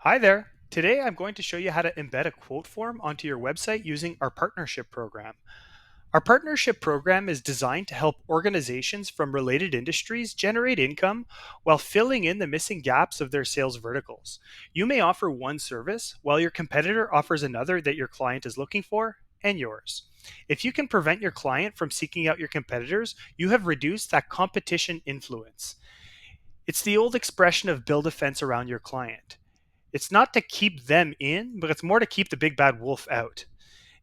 Hi there. Today I'm going to show you how to embed a quote form onto your website using our partnership program. Our partnership program is designed to help organizations from related industries generate income while filling in the missing gaps of their sales verticals. You may offer one service while your competitor offers another that your client is looking for and yours. If you can prevent your client from seeking out your competitors, you have reduced that competition influence. It's the old expression of build a fence around your client. It's not to keep them in, but it's more to keep the big bad wolf out.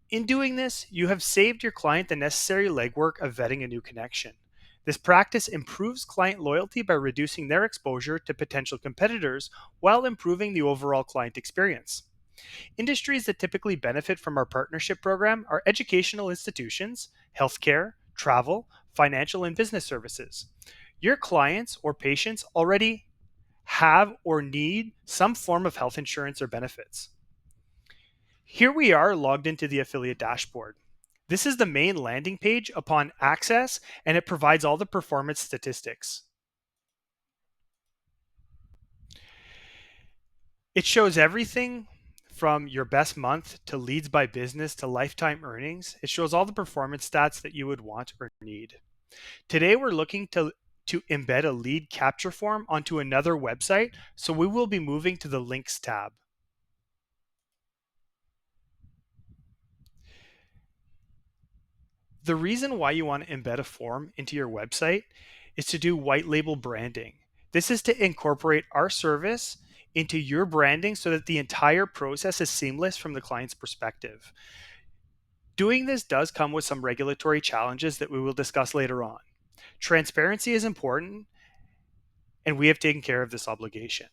In doing this, you have saved your client the necessary legwork of vetting a new connection. This practice improves client loyalty by reducing their exposure to potential competitors while improving the overall client experience. Industries that typically benefit from our partnership program are educational institutions, healthcare, travel, financial, and business services. Your clients or patients already have or need some form of health insurance or benefits. Here we are logged into the affiliate dashboard. This is the main landing page upon access, and it provides all the performance statistics. It shows everything from your best month to leads by business to lifetime earnings. It shows all the performance stats that you would want or need. Today, we're looking to embed a lead capture form onto another website, so we will be moving to the links tab. The reason why you want to embed a form into your website is to do white label branding. This is to incorporate our service into your branding so that the entire process is seamless from the client's perspective. Doing this does come with some regulatory challenges that we will discuss later on. Transparency is important, and we have taken care of this obligation.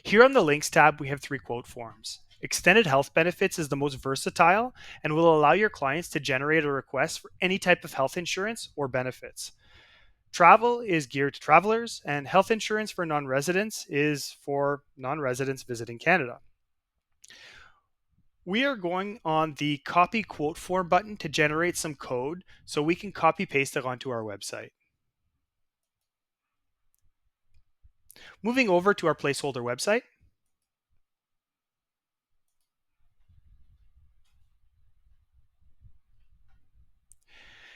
Here on the links tab, we have three quote forms. Extended health benefits is the most versatile and will allow your clients to generate a request for any type of health insurance or benefits. Travel is geared to travelers, and health insurance for non residents is for non residents visiting Canada. We are going on the copy quote form button to generate some code so we can copy paste it onto our website. Moving over to our placeholder website,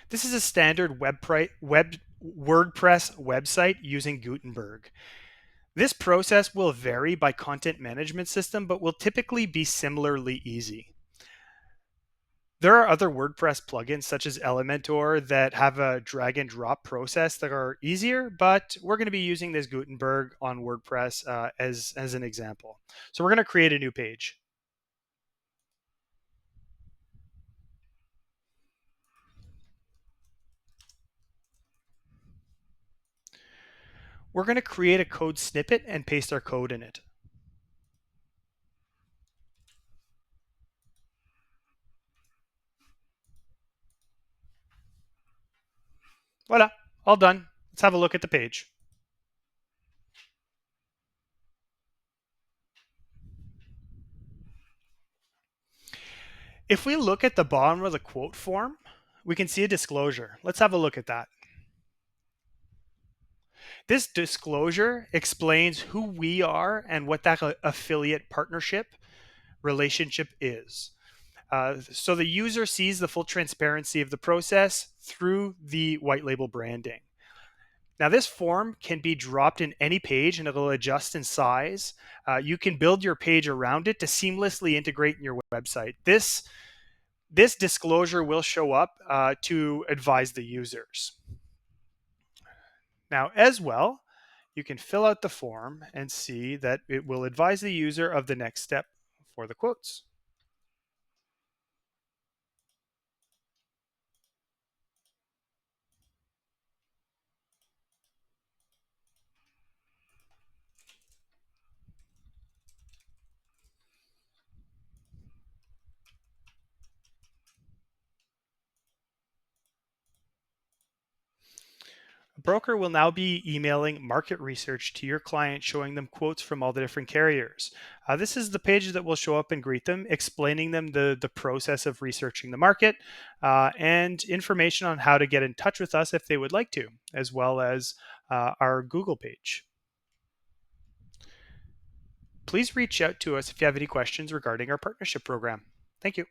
this is a standard WordPress website using Gutenberg. This process will vary by content management system, but will typically be similarly easy. There are other WordPress plugins such as Elementor that have a drag and drop process that are easier, but we're going to be using this Gutenberg on WordPress as an example. So we're going to create a new page. We're going to create a code snippet and paste our code in it. Voila, all done. Let's have a look at the page. If we look at the bottom of the quote form, we can see a disclosure. Let's have a look at that. This disclosure explains who we are and what that affiliate partnership relationship is. So the user sees the full transparency of the process through the white label branding. Now, this form can be dropped in any page and it'll adjust in size. You can build your page around it to seamlessly integrate in your website. This disclosure will show up to advise the users. Now, as well, you can fill out the form and see that it will advise the user of the next step for the quotes. A broker will now be emailing market research to your client, showing them quotes from all the different carriers. This is the page that will show up and greet them, explaining them the process of researching the market and information on how to get in touch with us if they would like to, as well as our Google page. please reach out to us if you have any questions regarding our partnership program. Thank you.